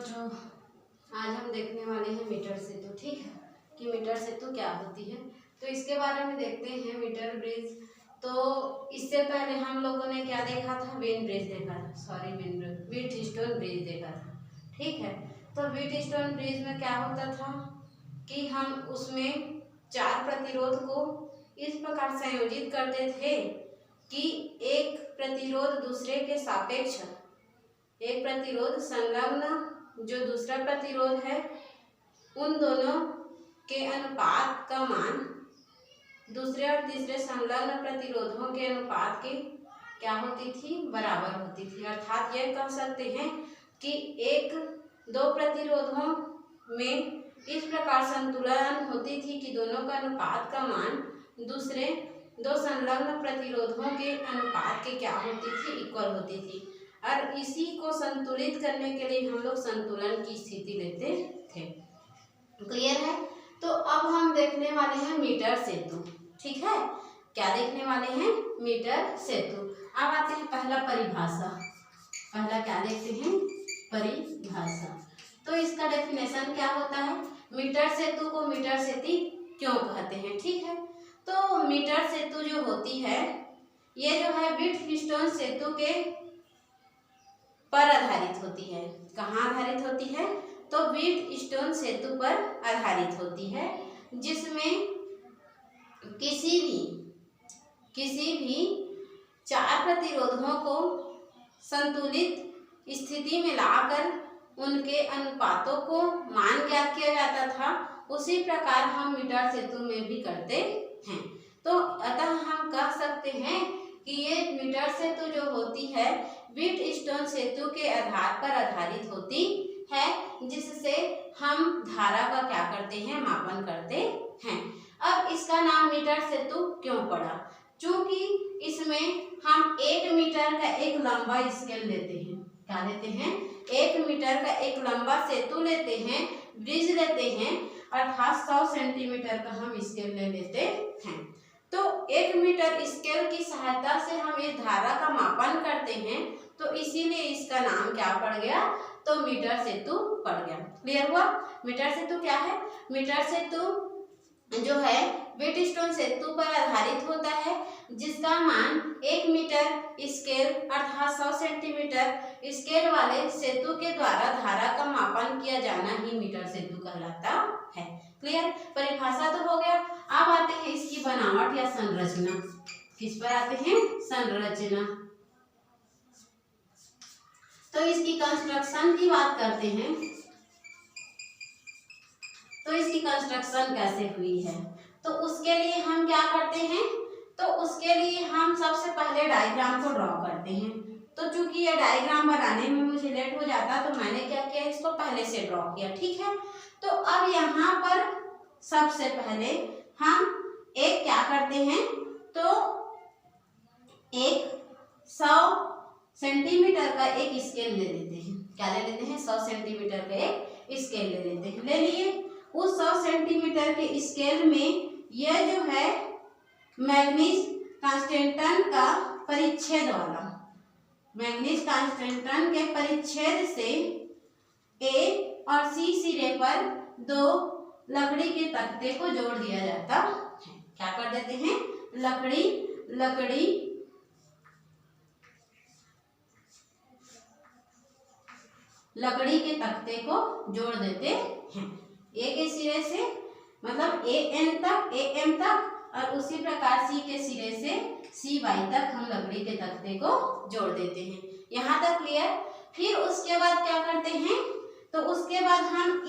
बच्चों, आज हम देखने वाले हैं मीटर सेतु। ठीक है कि मीटर सेतु क्या होती है, तो इसके बारे में देखते हैं। मीटर ब्रिज, तो इससे पहले हम लोगों ने क्या देखा था, वेन ब्रिज देखा था, सॉरी व्हीटस्टोन ब्रिज देखा था। ठीक है, तो व्हीटस्टोन ब्रिज में क्या होता था कि हम उसमें चार प्रतिरोध को इस प्रकार संयोजित करते थे कि एक प्रतिरोध दूसरे के सापेक्ष, एक प्रतिरोध संलग्न जो दूसरा प्रतिरोध है उन दोनों के अनुपात का मान दूसरे और तीसरे संलग्न प्रतिरोधों के अनुपात के क्या होती थी, बराबर होती थी। अर्थात यह कह सकते हैं कि एक दो प्रतिरोधों में इस प्रकार संतुलन होती थी कि दोनों का अनुपात का मान दूसरे दो संलग्न प्रतिरोधों के अनुपात के क्या होती थी, इक्वल होती थी। और इसी को संतुलित करने के लिए हम लोग संतुलन की स्थिति लेते थे। क्लियर है? तो अब हम देखने वाले हैं मीटर सेतु। ठीक है, क्या देखने वाले हैं, मीटर सेतु। अब आते हैं पहला परिभाषा। पहला क्या देखते हैं, परिभाषा। तो इसका डेफिनेशन क्या होता है, मीटर सेतु को मीटर सेती क्यों कहते हैं। ठीक है, तो मीटर सेतु जो होती है ये जो है व्हीटस्टोन सेतु के पर आधारित होती है। कहाँ आधारित होती है, तो व्हीटस्टोन सेतु पर आधारित होती है, जिसमें किसी भी चार प्रतिरोधों को संतुलित स्थिति में लाकर उनके अनुपातों को मान ज्ञात किया जाता था। उसी प्रकार हम मीटर सेतु में भी करते हैं। तो अतः हम कह सकते हैं कि ये मीटर सेतु जो होती है व्हीटस्टोन सेतु के आधार पर आधारित होती है, जिससे हम धारा का क्या करते हैं, मापन करते हैं। अब इसका नाम मीटर सेतु क्यों पड़ा, क्योंकि इसमें हम 1 मीटर का एक लंबा स्केल लेते हैं। क्या लेते हैं, 1 मीटर का एक लंबा सेतु लेते हैं, ब्रिज लेते हैं, अर्थात 100 सेंटीमीटर का हम स्केल ले लेते हैं। तो 1 मीटर स्केल की सहायता से हम इस धारा का मापन करते हैं, तो इसीलिए इसका नाम क्या पड़ गया, तो मीटर सेतु पड़ गया। क्लियर हुआ? मीटर सेतु क्या है, मीटर सेतु जो है व्हीटस्टोन सेतु पर आधारित होता है, जिसका मान 1 मीटर स्केल अर्थात 100 सेंटीमीटर स्केल वाले सेतु के द्वारा धारा का मापन किया जाना ही मीटर सेतु कहलाता है। क्लियर? परिभाषा तो हो गया। अब आते हैं इसकी बनावट या संरचना। किस पर आते हैं, संरचना। तो इसकी कंस्ट्रक्शन की बात करते हैं। तो इसकी कंस्ट्रक्शन कैसे हुई है, तो उसके लिए हम क्या करते हैं, तो उसके लिए हम सबसे पहले डायग्राम को ड्रॉ करते हैं। तो चूंकि ये डायग्राम बनाने में मुझे लेट हो जाता, तो मैंने क्या किया, इसको पहले से ड्रॉ किया। ठीक है, तो अब यहाँ पर सबसे पहले हम एक क्या करते हैं, तो एक 100 सेंटीमीटर का एक स्केल ले लेते हैं। क्या ले लेते हैं, 100 सेंटीमीटर का एक स्केल ले लेते हैं। ले लिए, उस 100 सेंटीमीटर के स्केल में यह जो है मैग्नीज कांस्टेंटन का परिच्छेद वाला, मैग्नीज कांस्टेंटन के परिच्छेद से ए और सी सिरे पर 2 लकड़ी के तख्ते को जोड़ दिया जाता है। क्या कर देते हैं, लकड़ी के तख्ते को जोड़ देते हैं। ए के सिरे से मतलब AM तक और उसी प्रकार सी के सिरे से CY तक हम लकड़ी के तख्ते को जोड़ देते हैं। यहाँ तक क्लियर? फिर उसके बाद क्या करते हैं, तो उसके बाद हम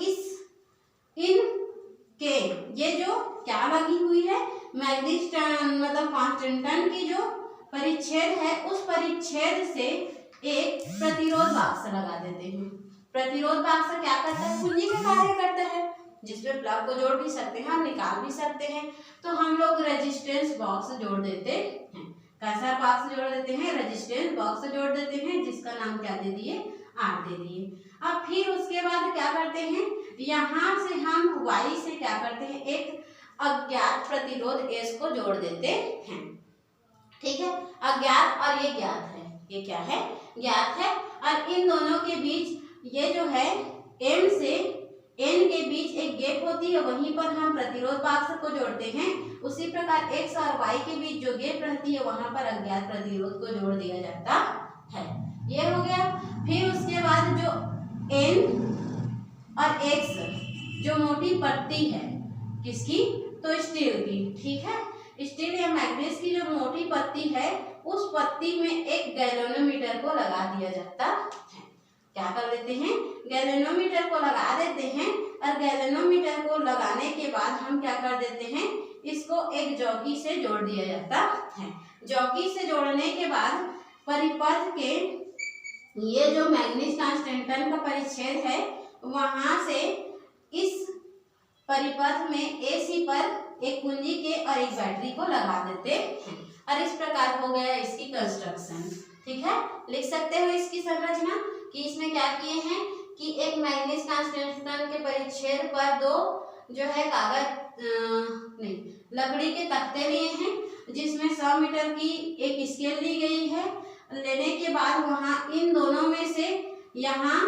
इनके ये जो क्या लगी हुई है मैग्नीज मतलब कांस्टेंटन की जो परिच्छेद है, उस परिच्छेद से एक प्रतिरोध बाक्स लगा देते हैं। प्रतिरोध बाक्स क्या करता है, कुंजी का कार्य करता है, जिसमें प्लग को जोड़ भी सकते हैं, हम निकाल भी सकते हैं। तो हम लोग रेजिस्टेंस बॉक्स जोड़ देते हैं। कैसा बॉक्स जोड़ देते हैं, रेजिस्टेंस बॉक्स जोड़ देते हैं, जिसका नाम क्या दे दिए, R दे दिए। अब फिर उसके बाद क्या करते हैं, यहाँ से हम Y से क्या करते हैं, एक अज्ञात प्रतिरोध S को जोड़ देते हैं। ठीक है, अज्ञात और ये ज्ञात है, ये क्या है, ज्ञात है। और इन दोनों के बीच ये जो है M से N के बीच एक गैप होती है, वहीं पर हम प्रतिरोध वाक्स को जोड़ते हैं। उसी प्रकार X और Y के बीच जो गैप रहती है वहां पर अज्ञात प्रतिरोध को जोड़ दिया जाता है। ये हो गया। फिर उसके बाद जो N और X जो मोटी पट्टी है किसकी, तो स्टील की, ठीक है। स्टील या मैग्नीज की जो मोटी पत्ती है उस पत्ती में एक गैल्वेनोमीटर को लगा दिया जाता है। क्या कर देते हैं, गैल्वेनोमीटर को लगा देते हैं। और गैल्वेनोमीटर को लगाने के बाद हम क्या कर देते हैं, इसको एक जॉकी से जोड़ दिया जाता है। जॉकी से जोड़ने के बाद परिपथ के ये जो मैग्नीज कांस्टेंटन का परिच्छेद है वहां से इस परिपथ में AC पर एक कुंजी के और एक बैटरी को लगा देते हैं। और इस प्रकार हो गया इसकी कंस्ट्रक्शन, ठीक है। लिख सकते हो इसकी संरचना कि इसमें क्या किए हैं कि एक मैग्नीज कांस्टेंटन के परिच्छेद पर दो जो है लकड़ी के तख्ते लिए हैं जिसमें 100 मीटर की एक स्केल ली गई है। लेने के बाद वहां इन दोनों में से यहाँ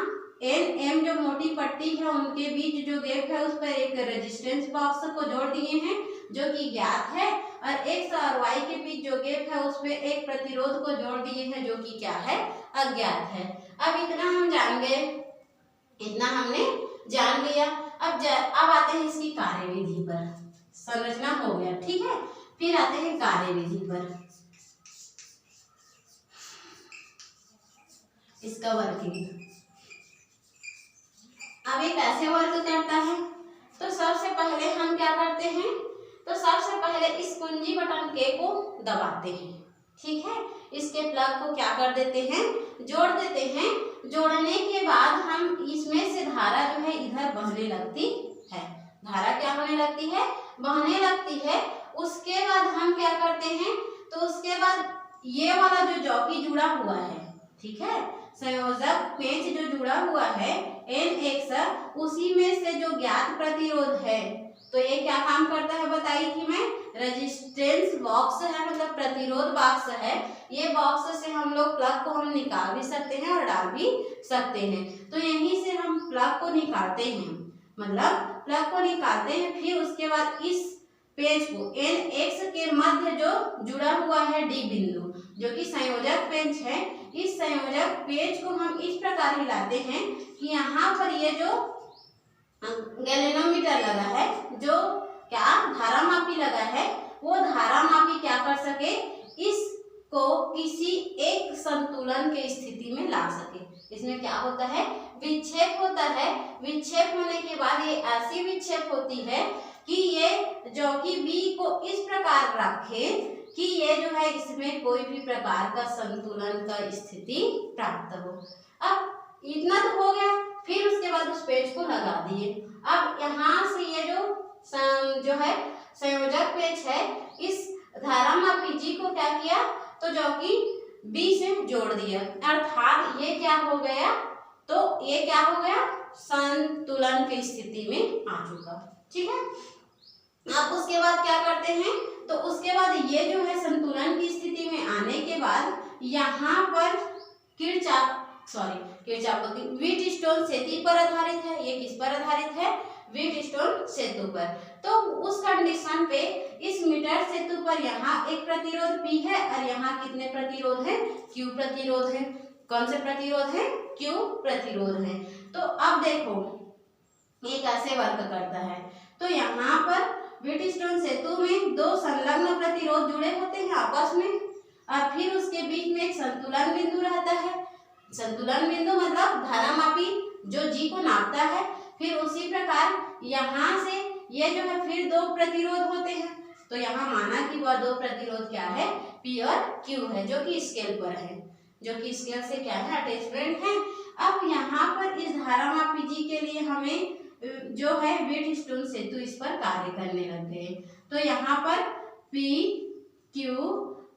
N M जो मोटी पट्टी है उनके बीच जो गैप है उस पर एक रेजिस्टेंस बॉक्स को जोड़ दिए हैं जो कि ज्ञात है। और X और Y के बीच जो गैप है उस पर एक प्रतिरोध को जोड़ दिए हैं जो कि क्या है, अज्ञात है। अब इतना हम जान गए, इतना हमने जान लिया। अब आते हैं इसकी कार्यविधि पर। संरचना हो गया, ठीक है। फिर आते हैं कार्यविधि पर, इसका वर्किंग। अब ये कैसे वर्क करता है, तो सबसे पहले हम क्या करते हैं, तो सबसे पहले इस कुंजी बटन के को दबाते हैं, ठीक है। इसके प्लग को क्या कर देते हैं, जोड़ देते हैं। जोड़ने के बाद हम इसमें से धारा जो है इधर बहने लगती है। धारा क्या होने लगती है, बहने लगती है। उसके बाद हम क्या करते हैं, तो उसके बाद ये वाला जो जॉकी जुड़ा हुआ है, ठीक है, संयोजक पेंच जो जुड़ा हुआ है NX, उसी में से जो ज्ञात प्रतिरोध है, तो ये क्या काम करता है बताई थी मैं, रेजिस्टेंस बॉक्स है, मतलब प्रतिरोध बॉक्स है। ये बॉक्स से हम लोग प्लग को हम निकाल भी सकते हैं और डाल भी सकते हैं। तो यहीं से हम प्लग को निकालते हैं, मतलब प्लग को निकालते हैं। फिर उसके बाद इस पेज को NX के मध्य जो जुड़ा हुआ है D बिंदु जो कि संयोजक पेंच है, इस संयोजक पेज को हम इस प्रकार हिलाते हैं कि यहाँ पर ये जो गैल्वेनोमीटर लगा है, जो क्या धारा मापी लगा है, वो धारा मापी क्या कर सके, इसको किसी एक संतुलन के स्थिति में ला सके। इसमें क्या होता है, विक्षेप होता है। विक्षेप होने के बाद ये ऐसी विक्षेप होती है कि ये जॉकी B को इस प्रकार रखे कि ये जो है इसमें कोई भी प्रकार का संतुलन का स्थिति प्राप्त हो। अब इतना तो हो गया। फिर उसके बाद उस पेज को लगा दिए। अब यहाँ से ये जो है संयोजक पेज है, इस धारामापी G को क्या किया, तो जॉकी B से जोड़ दिया। अर्थात ये क्या हो गया, तो ये क्या हो गया, संतुलन की स्थिति में आ चुका, ठीक है। अब उसके बाद क्या करते हैं, तो उसके बाद ये जो है संतुलन की स्थिति में आने के बाद यहाँ पर व्हीटस्टोन सेतु पर आधारित है। ये किस पर आधारित है, व्हीटस्टोन सेतु पर। तो उस कंडीशन पे इस मीटर सेतु पर यहाँ एक प्रतिरोध P है और यहाँ कितने प्रतिरोध है, Q प्रतिरोध है। कौन से प्रतिरोध है, Q प्रतिरोध है। तो अब देखो ये कैसे वर्क करता है। तो यहाँ पर व्हीटस्टोन सेतु में दो संलग्न प्रतिरोध जुड़े होते हैं आपस में, और फिर उसके बीच में एक संतुलन बिंदु रहता है। संतुलन बिंदु मतलब धारामापी जो G को नापता है। फिर उसी प्रकार यहाँ से ये जो है फिर दो प्रतिरोध होते हैं। तो यहाँ माना कि वह दो प्रतिरोध क्या है, P और Q है, जो कि स्केल पर है, जो कि स्केल से क्या है, अटैचमेंट है। अब यहाँ पर इस धारामापी G के लिए हमें जो है व्हीटस्टोन सेतु इस पर कार्य करने लग गए। तो यहाँ पर P, Q,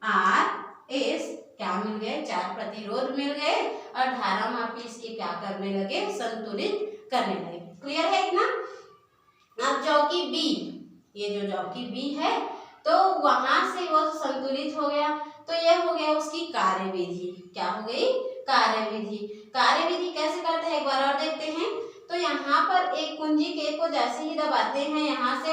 R, S क्या मिल गए, चार प्रतिरोध मिल गए और धारामापी इसके क्या करने लगे, संतुलित करने लगे। क्लियर है इतना। अब जॉकी B, ये जो जॉकी B है, तो वहां से वो संतुलित हो गया। तो ये हो गया उसकी कार्यविधि। क्या हो गई, कार्यविधि। कार्यविधि कैसे करते हैं एक बार और देखते हैं। तो यहाँ पर एक कुंजी K को जैसे ही दबाते हैं, यहाँ से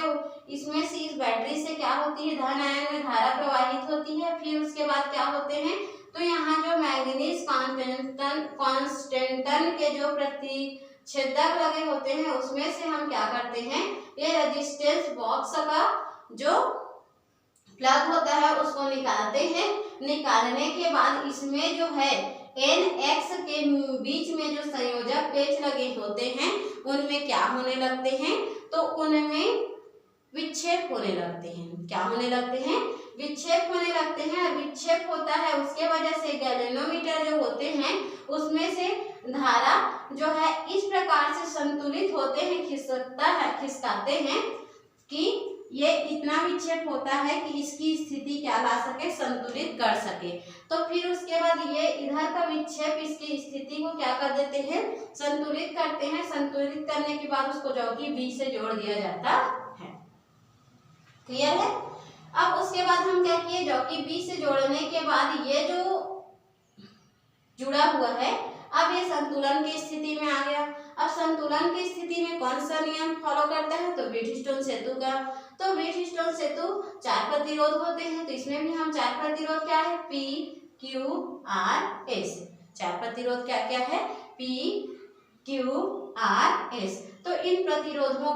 इसमें से इस बैटरी से क्या होती है, धन आयन में धारा प्रवाहित होती है। फिर उसके बाद क्या होते हैं, तो यहाँ जो मैग्नीज कांस्टेंटन के जो प्रतिच्छेदक लगे होते हैं उसमें से हम क्या करते हैं, ये रेजिस्टेंस बॉक्स का जो प्लग होता है उसको निकालते हैं। निकालने के बाद इसमें जो है NX के बीच में जो संयोजक पेच लगे होते हैं उनमें क्या होने लगते हैं, तो उनमें विक्षेप होने लगते हैं। क्या होने लगते हैं, विक्षेप होने लगते हैं। विक्षेप होता है उसके वजह से गैल्वेनोमीटर जो होते हैं उसमें से धारा जो है इस प्रकार से संतुलित होते हैं, खिसकाते हैं कि ये इतना विक्षेप होता है कि इसकी स्थिति क्या ला सके, संतुलित कर सके। तो फिर उसके बाद ये इधर का विक्षेप इसकी स्थिति को क्या कर देते हैं, संतुलित करते हैं। संतुलित करने के बाद उसको जो कि B से जोड़ दिया जाता है। क्लियर है। अब उसके बाद हम क्या किए, जो कि B से जोड़ने के बाद ये जो जुड़ा हुआ है अब ये संतुलन की स्थिति में आ गया। अब संतुलन की स्थिति में कौन सा नियम फॉलो करता है, तो व्हीटस्टोन सेतु का। तो व्हीटस्टोन सेतु 4 प्रतिरोध होते हैं, तो इसमें भी हम 4 प्रतिरोध क्या है, P Q R S। 4 प्रतिरोध क्या क्या है, P Q R S। तो इन प्रतिरोधों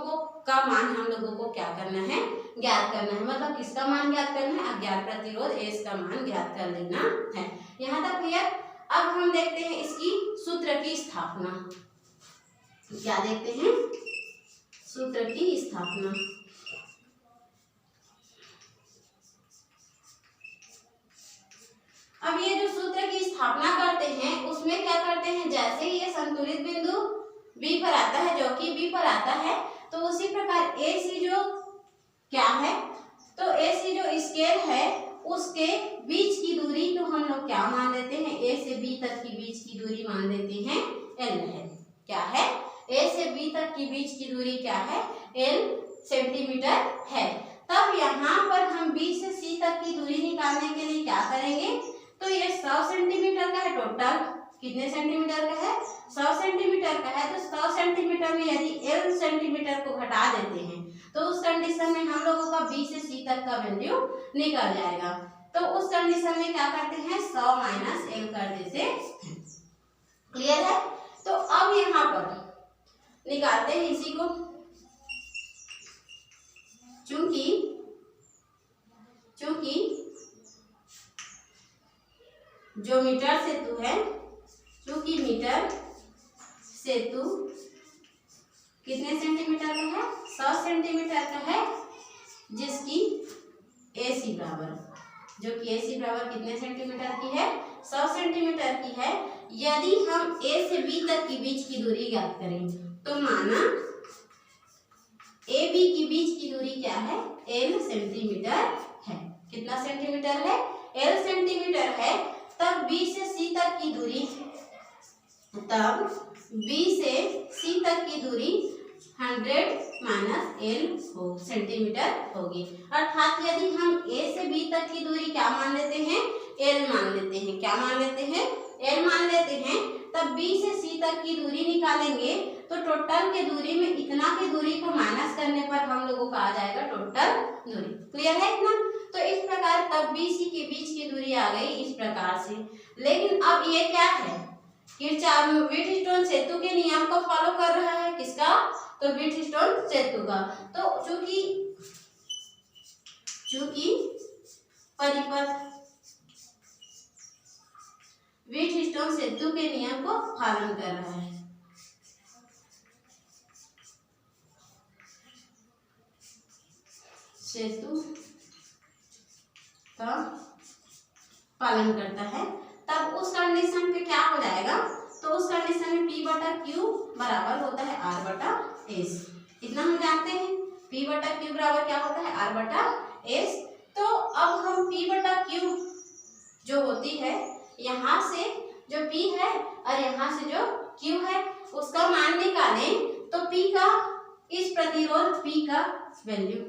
का मान हम लोगों को क्या करना है, ज्ञात करना है। मतलब किसका मान ज्ञात करना है, अज्ञात प्रतिरोध S का मान ज्ञात कर लेना है। यहाँ तक क्लियर। अब हम देखते हैं इसकी सूत्र की स्थापना। क्या देखते हैं, सूत्र की स्थापना। अब ये जो सूत्र की स्थापना करते हैं उसमें क्या करते हैं, जैसे ही ये संतुलित बिंदु B पर आता है, जो कि B पर आता है, तो उसी प्रकार AC जो क्या है, तो AC जो स्केल है उसके बीच की दूरी को हम लोग क्या मान लेते हैं, A से B तक की बीच की दूरी मान लेते हैं L है। क्या है, A से B तक की बीच की दूरी क्या है, L सेंटीमीटर है। तब यहाँ पर हम B से C तक की दूरी निकालने के लिए क्या करेंगे, तो ये 100 सेंटीमीटर का है। टोटल कितने सेंटीमीटर का है, 100 सेंटीमीटर का है। तो 100 सेंटीमीटर में यदि L सेंटीमीटर को घटा देते हैं तो उस कंडीशन में हम लोगों का B से C तक का वैल्यू निकल जाएगा। तो उस कंडीशन में क्या करते हैं, 100 माइनस L कर देते हैं। क्लियर है। तो अब यहाँ पर निकालते हैं इसी को। चूंकि जो मीटर सेतु है, चूंकि मीटर सेतु कितने सेंटीमीटर का है, 100 सेंटीमीटर का है, जिसकी AC बराबर, जो कि AC बराबर कितने सेंटीमीटर की है, 100 सेंटीमीटर की है। यदि हम A से B तक की बीच की दूरी ज्ञात करें तो माना AB की बीच की दूरी क्या है, L सेंटीमीटर है। कितना सेंटीमीटर है, L सेंटीमीटर है। तब B से C तक की दूरी, तब B से C तक की दूरी 100 माइनस L सेंटीमीटर होगी। अर्थात यदि हम A से B तक की दूरी क्या मान लेते हैं, L मान लेते हैं। क्या मान लेते हैं, L मान लेते हैं। तब B से C तक की दूरी निकालेंगे तो टोटल के दूरी में इतना की दूरी को माइनस करने पर हम लोगों का आ जाएगा टोटल दूरी। क्लियर है इतना। तो इस प्रकार तब B C के बीच की दूरी आ गई इस प्रकार से। लेकिन अब ये क्या है, व्हीटस्टोन सेतु के नियम को फॉलो कर रहा है। किसका, तो व्हीटस्टोन सेतु का। तो चूंकि परिपथ व्हीटस्टोन सेतु के नियम को पालन कर रहा है, सेतु का पालन करता है, तब उस कंडीशन पे क्या हो जाएगा, तो उस कंडीशन में P बटा Q बराबर होता है R बटा S। इतना हम जानते हैं, P बटा Q बराबर क्या होता है, R बटा S। तो अब हम P बटा Q जो होती है, यहाँ से जो P है और यहाँ से जो Q है उसका मान निकालें तो P का, इस प्रतिरोध P का वैल्यू,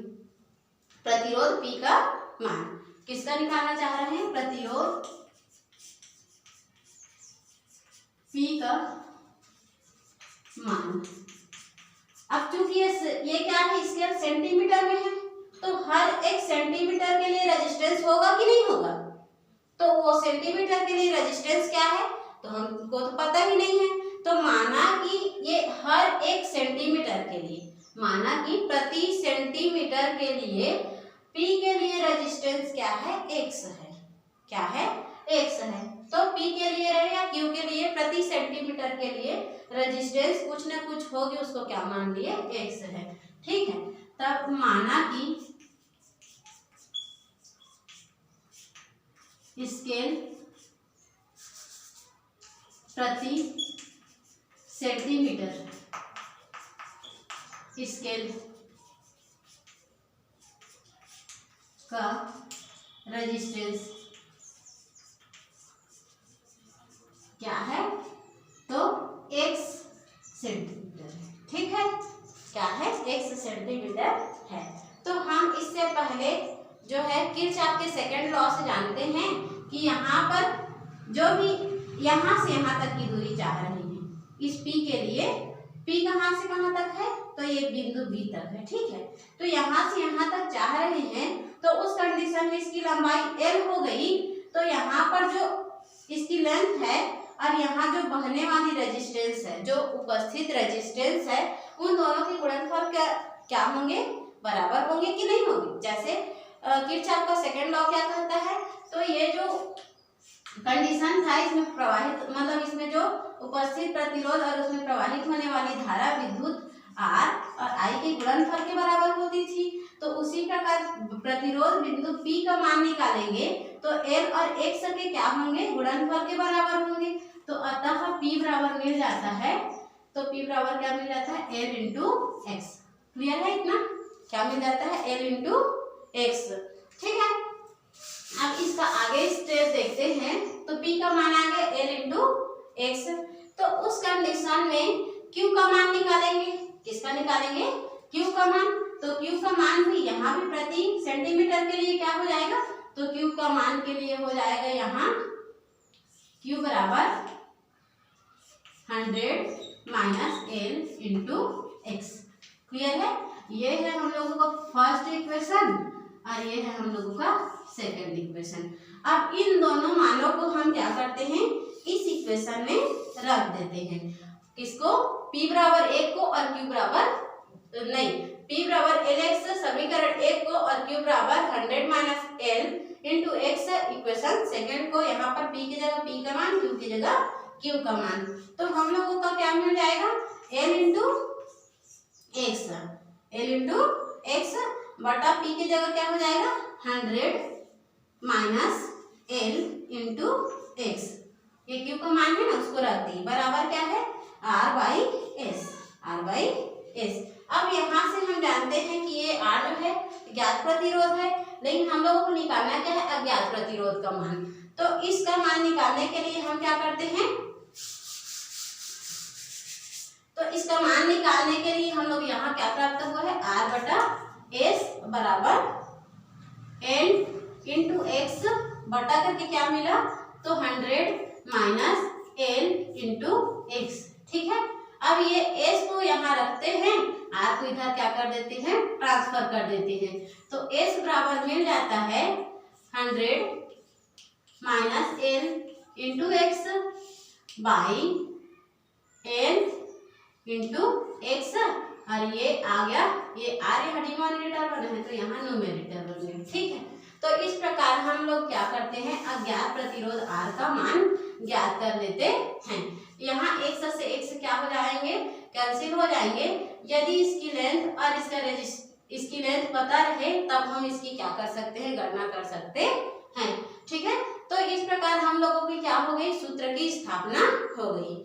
प्रतिरोध P का मान किसका निकालना चाह रहे हैं, प्रतिरोध P का मान अब चूंकि ये क्या है, स्केल सेंटीमीटर में है, तो हर एक सेंटीमीटर के लिए रेजिस्टेंस होगा कि नहीं होगा? तो वो सेंटीमीटर के लिए रेजिस्टेंस क्या है तो हमको तो पता ही नहीं है। तो माना कि ये हर एक सेंटीमीटर के लिए, माना कि प्रति सेंटीमीटर के लिए P के लिए रेजिस्टेंस क्या है, x है। क्या है, x है। तो P के लिए रहे या Q के लिए, प्रति सेंटीमीटर के लिए रेजिस्टेंस कुछ ना कुछ होगी, उसको क्या मान लिए, x है। ठीक है, तब माना कि स्केल प्रति सेंटीमीटर, स्केल का रेजिस्टेंस क्या है, तो x सेंटीमीटर है। ठीक है, क्या है, x सेंटीमीटर है। तो हम इससे पहले जो है किरचॉफ के सेकंड लॉ से जानते हैं कि यहाँ पर जो भी यहाँ से यहाँ तक की दूरी चाह रहे हैं इस P के लिए, P कहाँ से कहाँ तक है, तो ये बिंदु B तक है। ठीक है, तो यहाँ से यहाँ तक चाह रहे हैं, तो उस कंडीशन में इसकी लंबाई L हो गई, तो यहाँ पर जो इसकी लेंथ है और यहाँ जो बहने वाली रेजिस्टेंस है, जो उपस्थित रेजिस्टेंस है, उन दोनों के गुणनफल क्या होंगे, बराबर होंगे कि नहीं होंगे। जैसे किरचॉफ का सेकंड लॉ क्या कहता है, तो ये जो कंडीशन था इसमें प्रवाहित मतलब इसमें जो उपस्थित प्रतिरोध और उसमें प्रवाहित होने वाली धारा विद्युत R और I के गुणनफल के बराबर होती थी। तो उसी प्रकार प्रतिरोध बिंदु P का मान निकालेंगे तो L और X के क्या होंगे, गुणनफल के बराबर होंगे। तो अतः P बराबर मिल जाता है, तो P बराबर क्या मिल जाता है, L इंटू एक्स। क्लियर है इतना, क्या मिल जाता है, L इंटू एक्स। ठीक है, अब इसका आगे स्टेप देखते हैं। तो P का मान आ गया L इंटू एक्स। तो उस कंडीशन में Q का मान निकालेंगे, किसका निकालेंगे, Q का मान। तो Q का मान भी यहाँ भी प्रति सेंटीमीटर के लिए क्या हो जाएगा, तो Q का मान के लिए हो जाएगा यहाँ Q बराबर 100 minus L into x. Clear है, ये है हम लोगों का फर्स्ट इक्वेशन और ये है हम लोगों का सेकंड इक्वेशन। अब इन दोनों मानों को हम क्या करते हैं, इस इक्वेशन में रख देते हैं। किसको, P बराबर 1 को और Q बराबर नहीं, P बराबर LX समीकरण 1 को और Q बराबर 100 minus L into x equation second को, यहाँ पर P की जगह P का मान, Q की जगह Q का मान। तो हम लोगों का क्या मिल जाएगा, L into x, L into x बटा P की जगह क्या हो जाएगा, 100 माइनस L इंटू एक्स। ये Q का मान है ना, उसको रख दी, बराबर क्या है, R by S, R by S. अब यहाँ से हम जानते हैं कि ये R जो है ज्ञात प्रतिरोध है, लेकिन हम लोगों को निकालना क्या है, अज्ञात प्रतिरोध का मान। तो इसका मान निकालने के लिए हम क्या करते हैं, तो इसका मान निकालने के लिए हम लोग यहाँ क्या प्राप्त हुआ है, R बटा एस बराबर L इंटू एक्स बटा करके क्या मिला, तो 100 माइनस L इंटू एक्स। ठीक है, अब ये S को यहाँ रखते हैं, R को इधर क्या कर देते हैं, ट्रांसफर कर देते हैं। तो S बराबर मिल जाता है 100 minus L into x by L into x, और ये आ गया, ये R यहाँ डिनोमिनेटर बना है तो यहाँ न्यूमेरेटर बन गया। ठीक है, तो इस प्रकार हम लोग क्या करते हैं, अज्ञात प्रतिरोध R का मान ज्ञात कर लेते हैं। यहाँ x से x क्या हो जाएंगे, कैंसिल हो जाएंगे। यदि इसकी लेंथ और इसकी लेंथ पता रहे तब हम इसकी क्या कर सकते हैं, गणना कर सकते हैं। ठीक है, तो इस प्रकार हम लोगों की क्या हो गई, सूत्र की स्थापना हो गई।